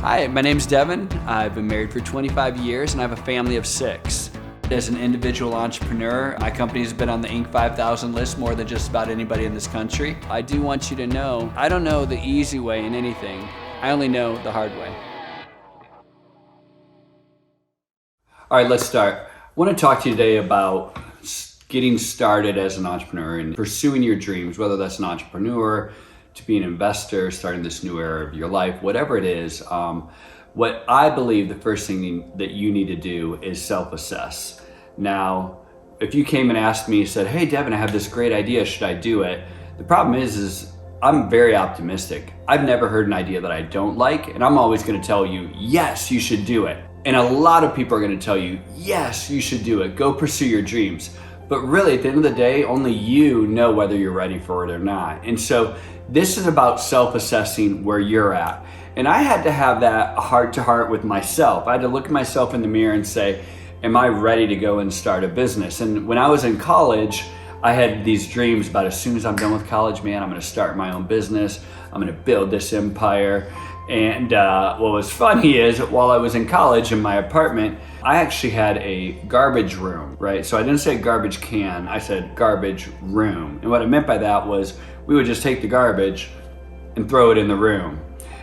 Hi, my name's Devon. I've been married for 25 years and I have a family of 6. As an individual entrepreneur, my company has been on the Inc. 5000 list more than just about anybody in this country. I do want you to know, I don't know the easy way in anything. I only know the hard way. All right, let's start. I want to talk to you today about getting started as an entrepreneur and pursuing your dreams, whether that's an entrepreneur, to be an investor, starting this new era of your life, whatever it is. What I believe the first thing that you need to do is self-assess. Now, if you came and asked me, said, hey, Devon, I have this great idea, should I do it? The problem is I'm very optimistic. I've never heard an idea that I don't like, and I'm always gonna tell you, yes, you should do it. And a lot of people are gonna tell you, yes, you should do it, go pursue your dreams. But really, at the end of the day, only you know whether you're ready for it or not. And so this is about self-assessing where you're at. And I had to have that heart-to-heart with myself. I had to look at myself in the mirror and say, am I ready to go and start a business? And when I was in college, I had these dreams about as soon as I'm done with college, man, I'm gonna start my own business. I'm gonna build this empire. And what was funny is while I was in college in my apartment, I actually had a garbage room, right? So I didn't say garbage can, I said garbage room. And what I meant by that was we would just take the garbage and throw it in the room.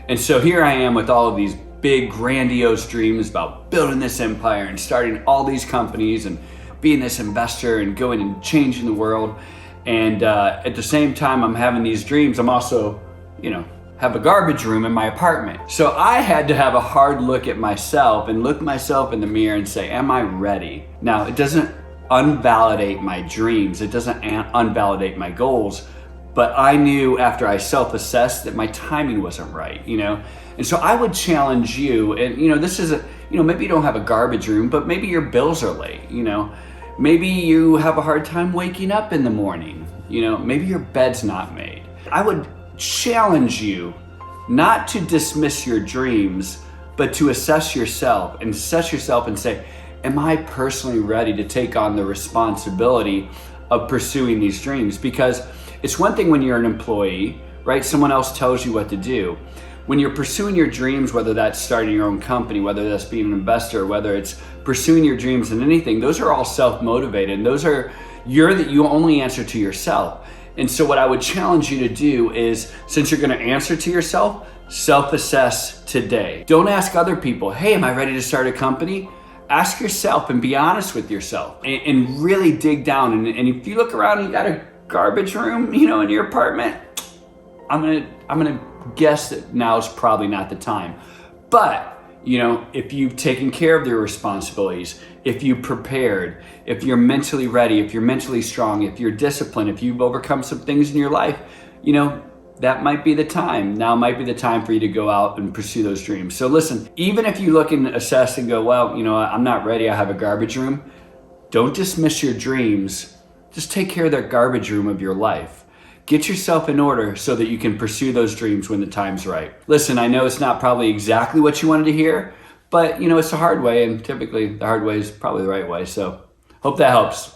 And so here I am with all of these big grandiose dreams about building this empire and starting all these companies and being this investor and going and changing the world. And at the same time I'm having these dreams, I'm also, have a garbage room in my apartment. So I had to have a hard look at myself and look myself in the mirror and say, am I ready? Now, it doesn't unvalidate my dreams. It doesn't unvalidate my goals. But I knew after I self-assessed that my timing wasn't right, And so I would challenge you, and this is maybe you don't have a garbage room, but maybe your bills are late, Maybe you have a hard time waking up in the morning, Maybe your bed's not made. I would challenge you not to dismiss your dreams, but to assess yourself and say, am I personally ready to take on the responsibility of pursuing these dreams? Because it's one thing when you're an employee, right? Someone else tells you what to do. When you're pursuing your dreams, whether that's starting your own company, whether that's being an investor, whether it's pursuing your dreams in anything, those are all self-motivated. And you only answer to yourself. And so what I would challenge you to do is, since you're gonna answer to yourself, self-assess today. Don't ask other people, hey, am I ready to start a company? Ask yourself and be honest with yourself and really dig down. And if you look around and you got a garbage room, in your apartment, I'm gonna guess that now is probably not the time. But if you've taken care of your responsibilities, if you prepared, if you're mentally ready, if you're mentally strong, if you're disciplined, if you've overcome some things in your life, that might be the time. Now might be the time for you to go out and pursue those dreams. So listen, even if you look and assess and go, well, I'm not ready, I have a garbage room, don't dismiss your dreams. Just take care of that garbage room of your life. Get yourself in order so that you can pursue those dreams when the time's right. Listen, I know it's not probably exactly what you wanted to hear, but it's the hard way, and typically the hard way is probably the right way. So hope that helps.